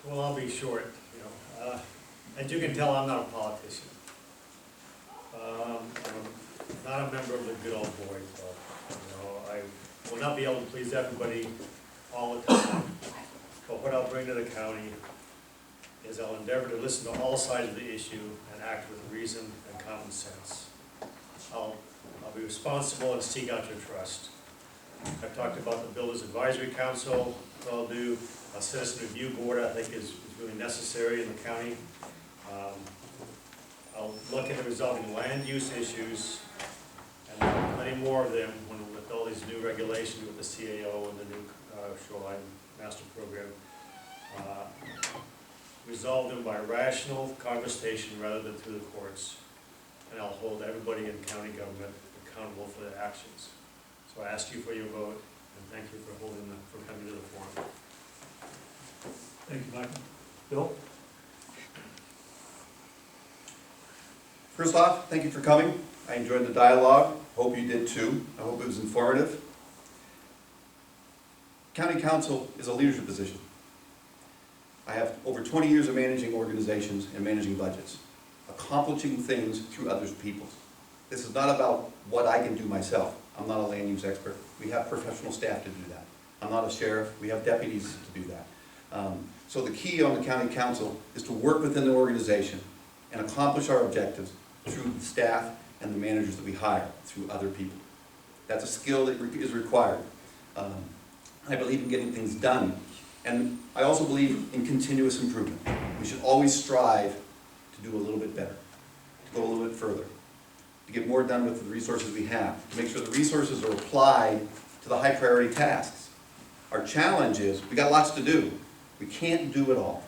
Well, I'll be short, as you can tell, I'm not a politician. I'm not a member of the good old boys club. I will not be able to please everybody all the time, but what I'll bring to the county is I'll endeavor to listen to all sides of the issue and act with reason and common sense. I'll be responsible and seek out your trust. I've talked about the Builders Advisory Council. I'll do a citizen review board. I think is really necessary in the county. I'll look into resolving land use issues, and there are plenty more of them with all these new regulations with the CAO and the new shoreline master program. Resolve them by rational conversation rather than through the courts, and I'll hold everybody in county government accountable for their actions. So I ask you for your vote, and thank you for coming to the forum. Thank you, Michael. Bill? First off, thank you for coming. I enjoyed the dialogue. Hope you did too. I hope it was informative. County council is a leadership position. I have over 20 years of managing organizations and managing budgets, accomplishing things through others' people. This is not about what I can do myself. I'm not a land use expert. We have professional staff to do that. I'm not a sheriff. We have deputies to do that. So the key on the county council is to work within the organization and accomplish our objectives through the staff and the managers that we hire, through other people. That's a skill that is required. I believe in getting things done. And I also believe in continuous improvement. We should always strive to do a little bit better, to go a little bit further, to get more done with the resources we have, to make sure the resources are applied to the high priority tasks. Our challenge is, we got lots to do. We can't do it all,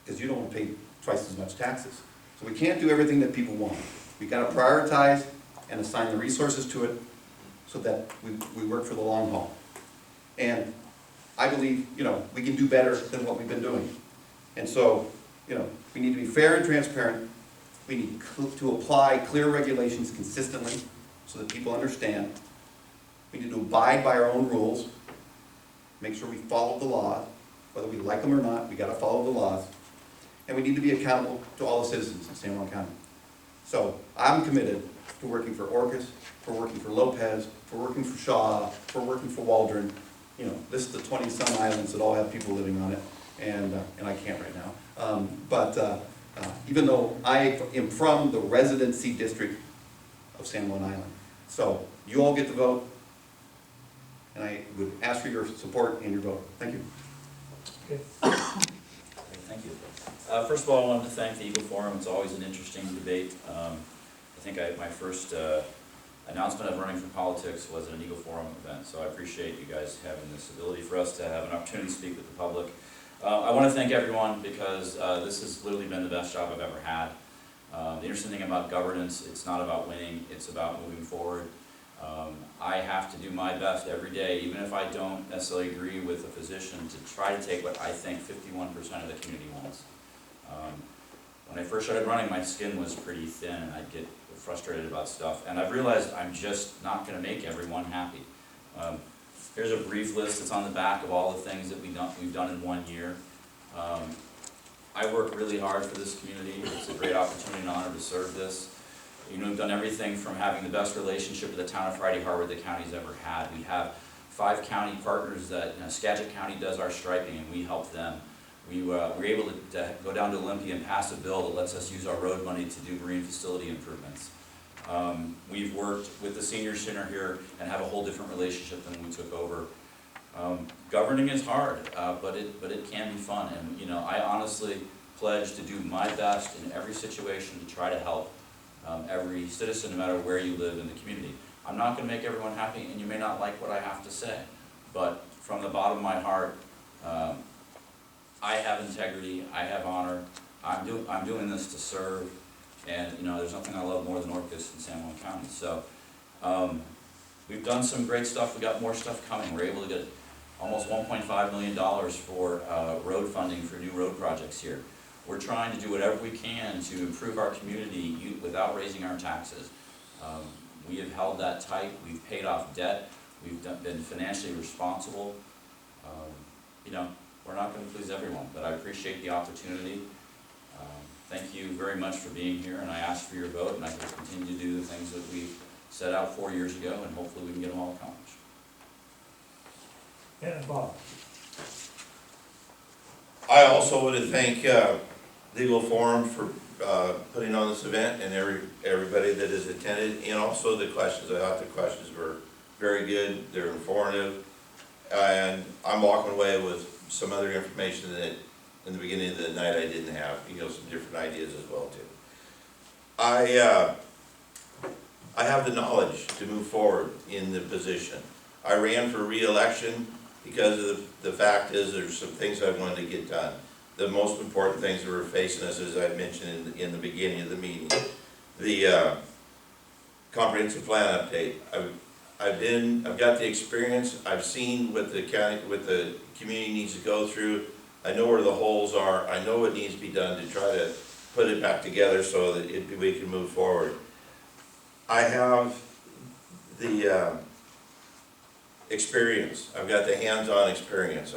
because you don't want to pay twice as much taxes. So we can't do everything that people want. We got to prioritize and assign the resources to it so that we work for the long haul. And I believe, we can do better than what we've been doing. And so, we need to be fair and transparent. We need to apply clear regulations consistently so that people understand. We need to abide by our own rules, make sure we follow the law, whether we like them or not, we got to follow the laws. And we need to be accountable to all the citizens in San Juan County. So I'm committed to working for Orcas, for working for Lopez, for working for Shaw, for working for Waldron. This is the 20-some islands that all have people living on it, and I can't right now. Even though I am from the residency district of San Juan Island. So you all get to vote, and I would ask for your support and your vote. Thank you. Okay. Thank you. First of all, I wanted to thank the Eagle Forum. It's always an interesting debate. I think my first announcement of running for politics was at an Eagle Forum event, so I appreciate you guys having this ability for us to have an opportunity to speak with the public. I want to thank everyone because this has literally been the best job I've ever had. The interesting thing about governance, it's not about winning, it's about moving forward. I have to do my best every day, even if I don't necessarily agree with the position, to try to take what I think 51% of the community wants. When I first started running, my skin was pretty thin and I'd get frustrated about stuff, and I've realized I'm just not going to make everyone happy. Here's a brief list that's on the back of all the things that we've done in 1 year. I work really hard for this community. It's a great opportunity and honor to serve this. We've done everything from having the best relationship with the town of Friday Harbor the county's ever had. We have 5 county partners that, Skagit County does our striping and we help them. We were able to go down to Olympia and pass a bill that lets us use our road money to do marine facility improvements. We've worked with the senior center here and have a whole different relationship than when we took over. Governing is hard, but it can be fun, and I honestly pledge to do my best in every situation to try to help every citizen, no matter where you live in the community. I'm not going to make everyone happy, and you may not like what I have to say, but from the bottom of my heart, I have integrity, I have honor, I'm doing this to serve, and there's nothing I love more than Orcas in San Juan County. So we've done some great stuff. We got more stuff coming. We're able to get almost $1.5 million for road funding for new road projects here. We're trying to do whatever we can to improve our community without raising our taxes. We have held that tight. We've paid off debt. We've been financially responsible. we're not gonna please everyone, but I appreciate the opportunity. Thank you very much for being here, and I ask for your vote, and I will continue to do the things that we set out 4 years ago, and hopefully we can get them all accomplished. And Bob. I also want to thank Legal Forum for putting on this event and everybody that has attended, and also the questions. I thought the questions were very good, they're informative, and I'm walking away with some other information that in the beginning of the night I didn't have, some different ideas as well too. I have the knowledge to move forward in the position. I ran for re-election because of the fact is there's some things I wanted to get done. The most important things that were facing us, as I mentioned in the beginning of the meeting, the comprehensive plan update. I've got the experience. I've seen what the community needs to go through. I know where the holes are. I know what needs to be done to try to put it back together so that we can move forward. I have the experience. I've got the hands-on experience.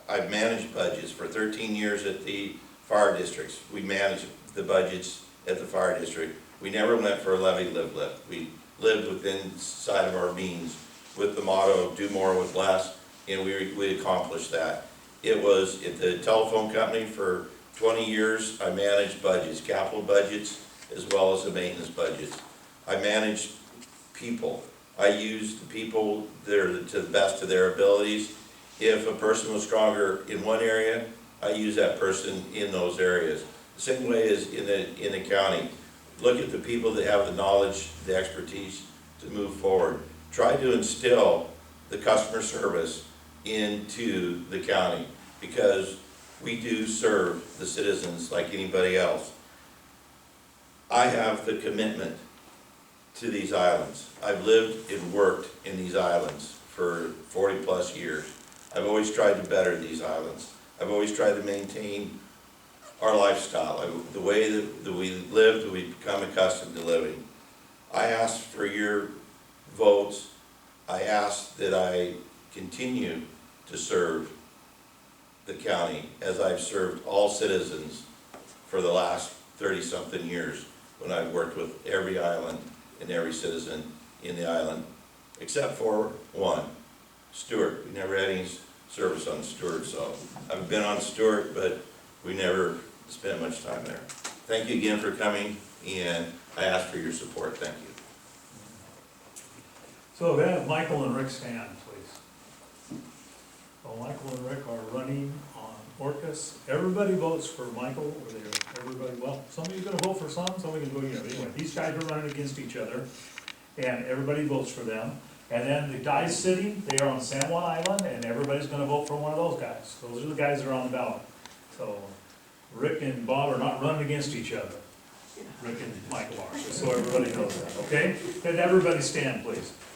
I've managed budgets for 13 years at the fire districts. We managed the budgets at the fire district. We never went for a levy live. We lived within side of our means with the motto, do more with less, and we accomplished that. It was at the telephone company for 20 years. I managed budgets, capital budgets, as well as the maintenance budgets. I managed people. I used the people that are to the best of their abilities. If a person was stronger in one area, I use that person in those areas. The same way as in the county. Look at the people that have the knowledge, the expertise to move forward. Try to instill the customer service into the county, because we do serve the citizens like anybody else. I have the commitment to these islands. I've lived and worked in these islands for 40 plus years. I've always tried to better these islands. I've always tried to maintain our lifestyle, the way that we live, that we become accustomed to living. I ask for your votes. I ask that I continue to serve the county as I've served all citizens for the last 30-something years, when I've worked with every island and every citizen in the island, except for one, Stewart. We never had any service on Stewart, so I've been on Stewart, but we never spent much time there. Thank you again for coming, and I ask for your support. Thank you. So we have Michael and Rick stand, please. So Michael and Rick are running on Orcas. Everybody votes for Michael, or everybody, well, somebody's gonna vote for some of you can vote, anyway, these guys are running against each other, and everybody votes for them. And then the guys sitting, they are on San Juan Island, and everybody's gonna vote for one of those guys. Those are the guys that are on the ballot. So Rick and Bob are not running against each other. Rick and Michael are, just so everybody knows that, okay? And everybody stand, please.